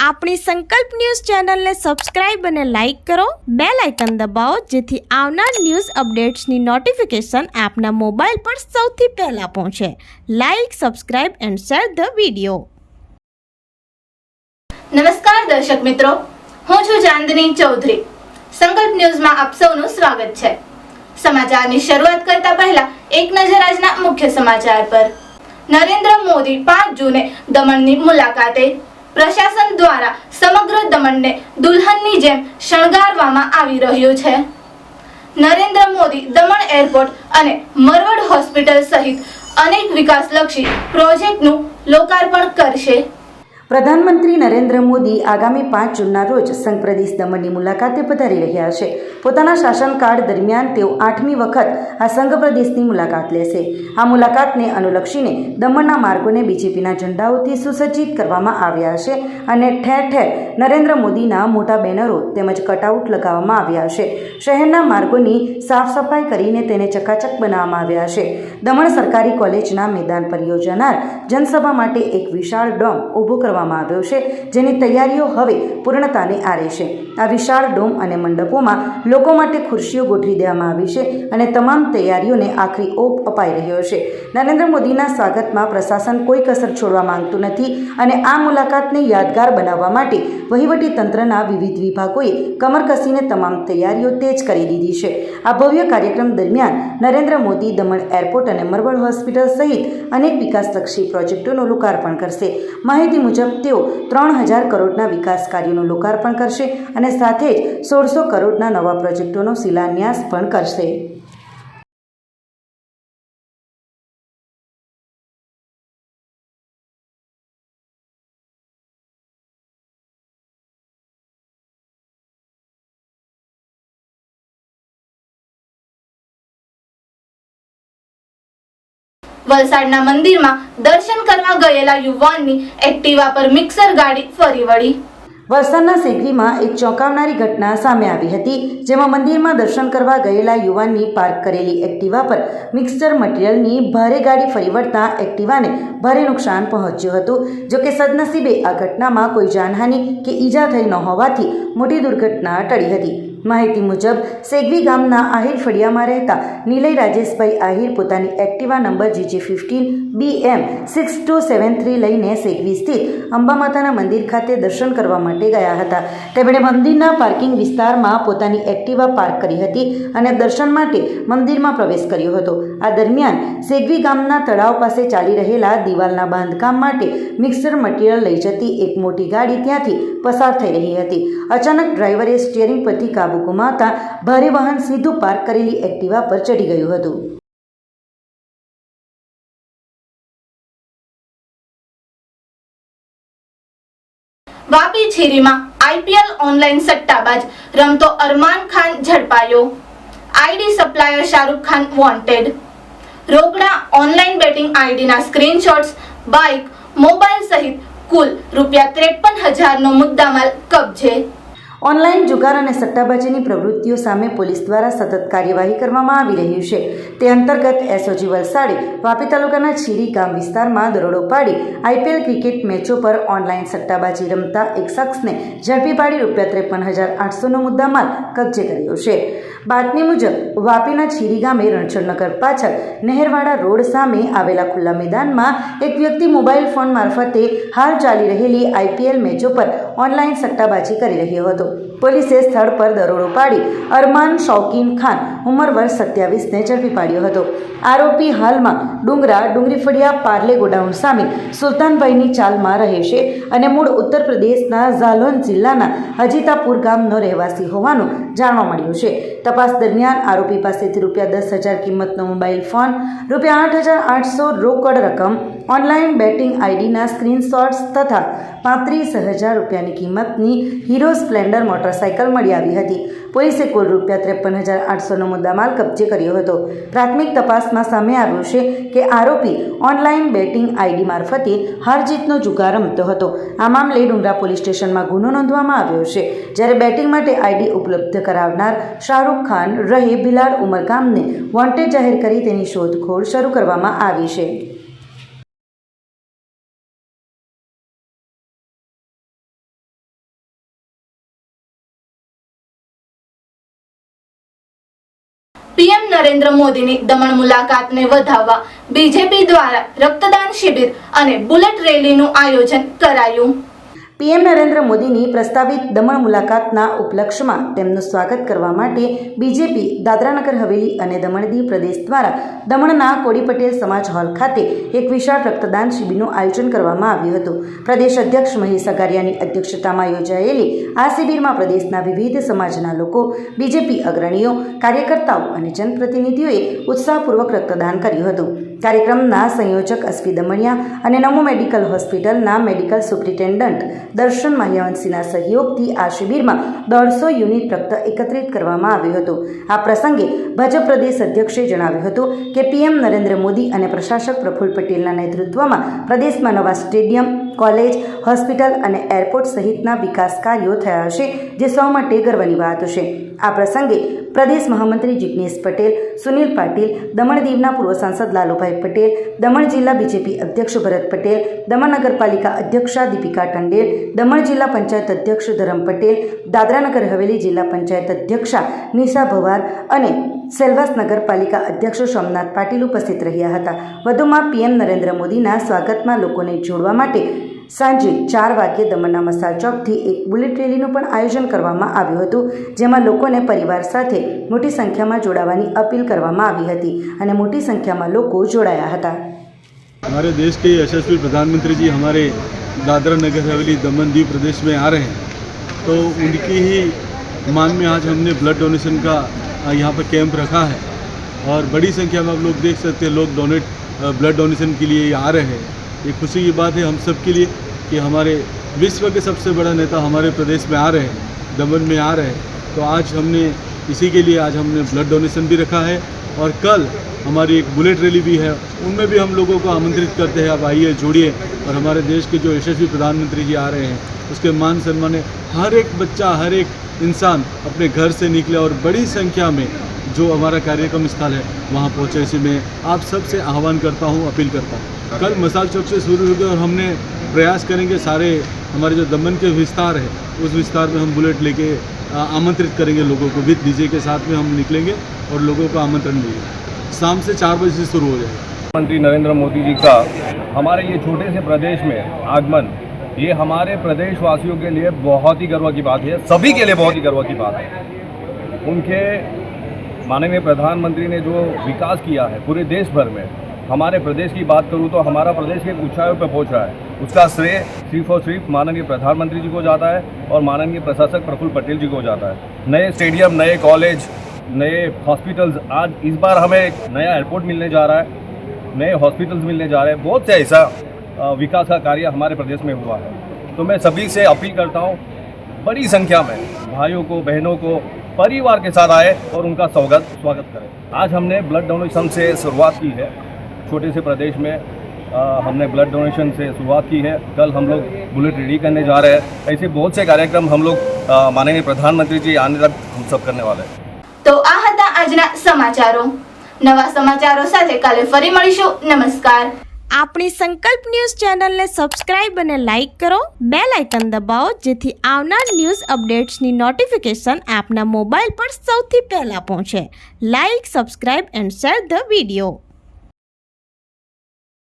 આપણી સંકલ્પ ન્યૂઝ ચેનલને સબસ્ક્રાઇબ અને લાઇક કરો, બેલ આઇકન દબાવો જેથી આવનાર ન્યૂઝ અપડેટ્સની નોટિફિકેશન આપના મોબાઈલ પર સૌથી પહેલા પહોંચે. Like, subscribe and share the video. નમસ્કાર દર્શક મિત્રો, હું છું ચાંદની ચૌધરી. સંકલ્પ ન્યૂઝમાં આપ સૌનું સ્વાગત છે. સમાચારની શરૂઆત કરતા પહેલા એક નજર આજના મુખ્ય સમાચાર પર. નરેન્દ્ર મોદી 5 જૂને દમણની મુલાકાતે. પ્રશાસન દ્વારા સમગ્ર દમણને દુલ્હનની જેમ શણગારવામાં આવી રહ્યું છે. નરેન્દ્ર મોદી દમણ એરપોર્ટ અને મરવડ હોસ્પિટલ સહિત અનેક વિકાસલક્ષી પ્રોજેક્ટનું લોકાર્પણ કરશે. પ્રધાનમંત્રી નરેન્દ્ર મોદી આગામી 5 જૂનના રોજ સંઘ પ્રદેશ દમણની મુલાકાતે પધારી રહ્યા છે. પોતાના શાસનકાળ દરમિયાન તેઓ 8મી વખત આ સંઘ પ્રદેશની મુલાકાત લેશે. આ મુલાકાતને અનુલક્ષીને દમણના માર્ગોને બીજેપીના ઝંડાઓથી સુસજ્જિત કરવામાં આવ્યા છે અને ઠેર ઠેર નરેન્દ્ર મોદીના મોટા બેનરો તેમજ કટઆઉટ લગાવવામાં આવ્યા છે. શહેરના માર્ગોની સાફ સફાઈ કરીને તેને ચકાચક બનાવવામાં આવ્યા છે. દમણ સરકારી કોલેજના મેદાન પર યોજાનાર જનસભા માટે એક વિશાળ ડોમ ઊભો કરવામાં આવ્યો છે, જેની તૈયારીઓ હવે પૂર્ણતાને આરે છે. આ વિશાળ ડોમ અને મંડપોમાં લોકો માટે ખુરશીઓ ગોઠવી દેવામાં આવી છે અને તમામ તૈયારીઓને આખરી ઓપ અપાઈ રહ્યો છે. નરેન્દ્ર મોદીના સ્વાગતમાં પ્રશાસન કોઈ કસર છોડવા માંગતું નથી અને આ મુલાકાતને યાદગાર બનાવવા માટે વહીવટી તંત્રના વિવિધ વિભાગોએ કમર કસીને તમામ તૈયારીઓ તેજ કરી દીધી છે. આ ભવ્ય કાર્યક્રમ દરમિયાન નરેન્દ્ર મોદી દમણ એરપોર્ટ અને મરવડ હોસ્પિટલ સહિત અનેક વિકાસલક્ષી પ્રોજેક્ટોનું લોકાર્પણ કરશે. માહિતી મુજબ તેઓ 3000 કરોડના વિકાસ કાર્યોનું લોકાર્પણ કરશે અને સાથે જ 1600 કરોડના નવા પ્રોજેક્ટોનો શિલાન્યાસ પણ કરશે. વલસાડના મંદિરમાં દર્શન કરવા ગયેલા યુવાનની એક્ટિવા પર મિક્સર ગાડી ફરી વળી. વલસાડના સેગવીમાં એક ચોંકાવનારી ઘટના સામે આવી હતી, જેમાં મંદિરમાં દર્શન કરવા ગયેલા યુવાનની પાર્ક કરેલી એક્ટિવા પર મિક્સચર મટીરિયલની ભારે ગાડી ફરી વળતા એક્ટિવાને ભારે નુકસાન પહોંચ્યું હતું. જોકે સદનસીબે આ ઘટનામાં કોઈ જાનહાનિ કે ઈજા થઈ ન હોવાથી મોટી દુર્ઘટના ટળી હતી. માહિતી મુજબ સેગવી ગામના આહિર ફળિયામાં રહેતા નિલય રાજેશભાઈ આહિર પોતાની એક્ટિવા નંબર GG15BM6273 લઈને સેગવી સ્થિત અંબા માતાના મંદિર ખાતે દર્શન કરવા માટે ગયા હતા. તેમણે મંદિરના પાર્કિંગ વિસ્તારમાં પોતાની એક્ટિવા પાર્ક કરી હતી અને દર્શન માટે મંદિરમાં પ્રવેશ કર્યો હતો. આ દરમિયાન સેગવી ગામના તળાવ પાસે ચાલી રહેલા દિવાલના બાંધકામ માટે મિક્સર મટીરિયલ લઈ જતી એક મોટી ગાડી ત્યાંથી પસાર થઈ રહી હતી. અચાનક ડ્રાઈવરે સ્ટીયરિંગ પરથી કાબુ ગુમાવતા ભારે વાહન સીધું પાર્ક કરેલી એક્ટિવા પર ચડી ગયું હતું. વાપી છીરીમાં IPL ઓનલાઈન સટ્ટાબાજ રમતો અરમાન ખાન ઝડપાયો. ID supplier Shahrukh Khan wanted. રોકડા ઓનલાઈન બેટિંગ આઈડીના સ્ક્રીનશોટ્સ, બાઇક, મોબાઈલ સહિત કુલ ₹53,000 નો મુદ્દામાલ કબજે. ઓનલાઈન જુગાર અને સટ્ટાબાજીની પ્રવૃત્તિઓ સામે પોલીસ દ્વારા સતત કાર્યવાહી કરવામાં આવી રહી છે. તે અંતર્ગત SOG વલસાડે વાપી તાલુકાના છીરી ગામ વિસ્તારમાં દરોડો પાડી IPL ક્રિકેટ મેચો પર ઓનલાઈન સટ્ટાબાજી રમતા એક શખ્સને ઝડપી પાડી ₹53,800 નો મુદ્દામાલ કબજે કર્યો છે. બાતમી મુજબ વાપીના છીરી ગામે રણછોડનગર પાછળ નહેરવાડા રોડ સામે આવેલા ખુલ્લા મેદાનમાં એક વ્યક્તિ મોબાઈલ ફોન મારફતે હાલ ચાલી રહેલી IPL મેચો પર ઓનલાઈન સટ્ટાબાજી કરી રહ્યો હતો. પોલીસે સ્થળ પર દરોડો પાડી અરમાન શૌકીન ખાન ઉંમર વર્ષ 27 ને ઝડપી પાડ્યો હતો. આરોપી હાલમાં ડુંગરી ફળિયા પાર્લે ગોડાઉન સામે સુલતાનભાઈની ચાલમાં રહે છે અને મૂળ ઉત્તર પ્રદેશના ઝાલોન જિલ્લાના હજીતાપુર ગામનો રહેવાસી હોવાનું જાણવા મળ્યું છે. તપાસ દરમિયાન આરોપી પાસેથી ₹10,000 કિંમતનો મોબાઈલ ફોન, ₹8,800 રોકડ રકમ, ઓનલાઈન બેટિંગ આઈડીના સ્ક્રીનશોટ્સ તથા ₹35,000 કિંમતની હીરો સ્પ્લેન્ડર મોટરસાઇકલ મળી આવી હતી. પોલીસે કુલ ₹53,800 નો મુદ્દામાલ કબજે કર્યો હતો. પ્રાથમિક તપાસમાં સામે આવ્યું છે કે આરોપી ઓનલાઈન બેટિંગ આઈડી મારફતે હાર જીતનો જુગાર રમતો હતો. આ મામલે ડુંગરા પોલીસ સ્ટેશનમાં ગુનો નોંધવામાં આવ્યો છે. જ્યારે બેટિંગ માટે આઈડી ઉપલબ્ધ કરાવનાર શાહરૂખ ખાન રહે ભિલાડ ઉમરગામને વોન્ટેડ જાહેર કરી તેની શોધખોળ શરૂ કરવામાં આવી છે. પીએમ નરેન્દ્ર મોદીની દમણ મુલાકાતને વધાવવા બીજેપી દ્વારા રક્તદાન શિબિર અને બુલેટ રેલીનું આયોજન કરાયું. પીએમ નરેન્દ્ર મોદીની પ્રસ્તાવિત દમણ મુલાકાતના ઉપલક્ષ્યમાં તેમનું સ્વાગત કરવા માટે બીજેપી દાદરાનગર હવેલી અને દમણ દીવ પ્રદેશ દ્વારા દમણના કોડી પટેલ સમાજ હોલ ખાતે એક વિશાળ રક્તદાન શિબિરનું આયોજન કરવામાં આવ્યું હતું. પ્રદેશ અધ્યક્ષ મહેશ અગારિયાની અધ્યક્ષતામાં યોજાયેલી આ શિબિરમાં પ્રદેશના વિવિધ સમાજના લોકો, બીજેપી અગ્રણીઓ, કાર્યકર્તાઓ અને જનપ્રતિનિધિઓએ ઉત્સાહપૂર્વક રક્તદાન કર્યું હતું. કાર્યક્રમના સંયોજક અશ્વી દમણિયા અને નમો મેડિકલ હોસ્પિટલના મેડિકલ સુપ્રિન્ટેન્ડન્ટ દર્શન માહ્યવંશીના સહયોગથી આ શિબિરમાં 150 યુનિટ રક્ત એકત્રિત કરવામાં આવ્યું હતું. આ પ્રસંગે ભાજપ પ્રદેશ અધ્યક્ષે જણાવ્યું હતું કે પીએમ નરેન્દ્ર મોદી અને પ્રશાસક પ્રફુલ્લ પટેલના નેતૃત્વમાં પ્રદેશમાં નવા સ્ટેડિયમ, કોલેજ, હોસ્પિટલ અને એરપોર્ટ સહિતના વિકાસ કાર્યો થયા હશે, જે સૌ માટે ગર્વની વાત હશે. આ પ્રસંગે પ્રદેશ મહામંત્રી જિગ્નેશ પટેલ, સુનિલ પાટીલ, દમણ દીવના પૂર્વ સાંસદ લાલુભાઈ પટેલ, દમણ જિલ્લા બીજેપી અધ્યક્ષ ભરત પટેલ, દમણ નગરપાલિકા અધ્યક્ષા દીપિકા ટંડેલ, દમણ જિલ્લા પંચાયત અધ્યક્ષ ધરમ પટેલ, દાદરાનગર હવેલી જિલ્લા પંચાયત અધ્યક્ષા નિશા ભવાર અને સેલ્વાસ નગરપાલિકા અધ્યક્ષ સોમનાથ પાટીલ ઉપસ્થિત રહ્યા હતા. વધુમાં પીએમ નરેન્દ્ર મોદીના સ્વાગતમાં લોકોને જોડવા માટે સાંજે 4 વાગ્યે દમણના મસાલ ચોકથી એક બુલેટ રેલીનું પણ આયોજન કરવામાં આવ્યું હતું, જેમાં લોકોને પરિવાર સાથે મોટી સંખ્યામાં જોડાવાની અપીલ કરવામાં આવી હતી અને મોટી સંખ્યામાં લોકો જોડાયા હતા. हमारे देश के यशस्वी प्रधानमंत्री जी हमारे दादरा नगर हवेली दमन दीव प्रदेश में आ रहे हैं, तो उनकी ही मान में आज हमने ब्लड डोनेशन का यहाँ पर कैंप रखा है और बड़ी संख्या में आप लोग देख सकते हैं, लोग ब्लड डोनेशन के लिए आ रहे हैं. ये खुशी की बात है हम सब के लिए कि हमारे विश्व के सबसे बड़ा नेता हमारे प्रदेश में आ रहे हैं, दमन में आ रहे हैं. तो आज हमने इसी के लिए आज हमने ब्लड डोनेशन भी रखा है और कल हमारी एक बुलेट रैली भी है, उनमें भी हम लोगों को आमंत्रित करते हैं, आप आइए, जोड़िए और हमारे देश के जो यशस्वी प्रधानमंत्री जी आ रहे हैं उसके मान सम्मान में हर एक बच्चा, हर एक इंसान अपने घर से निकले और बड़ी संख्या में जो हमारा कार्यक्रम स्थल है वहाँ पहुँचे. इसी में आप सबसे आह्वान करता हूँ, अपील करता हूँ. कल मसाल चौक से शुरू होगी और हमने प्रयास करेंगे सारे हमारे जो दमन के विस्तार है उस विस्तार में हम बुलेट लेके आमंत्रित करेंगे लोगों को. विद डीजे के साथ में हम निकलेंगे और लोगों को आमंत्रण देंगे. शाम से 4 बजे से शुरू हो जाएगा. प्रधानमंत्री नरेंद्र मोदी जी का हमारे ये छोटे से प्रदेश में आगमन, ये हमारे प्रदेशवासियों के लिए बहुत ही गर्व की बात है, सभी के लिए बहुत ही गर्व की बात है. उनके माननीय प्रधानमंत्री ने जो विकास किया है पूरे देश भर में, हमारे प्रदेश की बात करूँ तो हमारा प्रदेश के ऊंचाइयों पर पहुंच रहा है. उसका श्रेय सिर्फ और सिर्फ माननीय प्रधानमंत्री जी को जाता है और माननीय प्रशासक प्रफुल्ल पटेल जी को जाता है. नए स्टेडियम, नए कॉलेज, नए हॉस्पिटल्स, आज इस बार हमें एक नया एयरपोर्ट मिलने जा रहा है, नए हॉस्पिटल्स मिलने जा रहे हैं. बहुत से ऐसा विकास का कार्य हमारे प्रदेश में हुआ है. तो मैं सभी से अपील करता हूँ, बड़ी संख्या में भाइयों को, बहनों को परिवार के साथ आए और उनका स्वागत करें. आज हमने ब्लड डोनेशन से शुरुआत की है. छोटे से प्रदेश में हमने ब्लड डोनेशन से शुरुआत की है. कल हम लोग बुलेट रेडी करने जा रहे हैं. ऐसे बहुत से कार्यक्रम हम लोग माननीय प्रधानमंत्री जी आने तक हम सब करने वाले हैं. તો આ હતા આજના સમાચારો. નવા સમાચારો સાથે કાલે ફરી મળીશું. નમસ્કાર. આપણી સંકલ્પ ન્યૂઝ ચેનલને સબસ્ક્રાઇબ અને લાઇક કરો, બેલ આઇકન દબાવો, જેથી આવનાર ન્યૂઝ અપડેટ્સની નોટિફિકેશન આપના મોબાઈલ પર સૌથી પહેલા પહોંચે. Like, subscribe and share the video.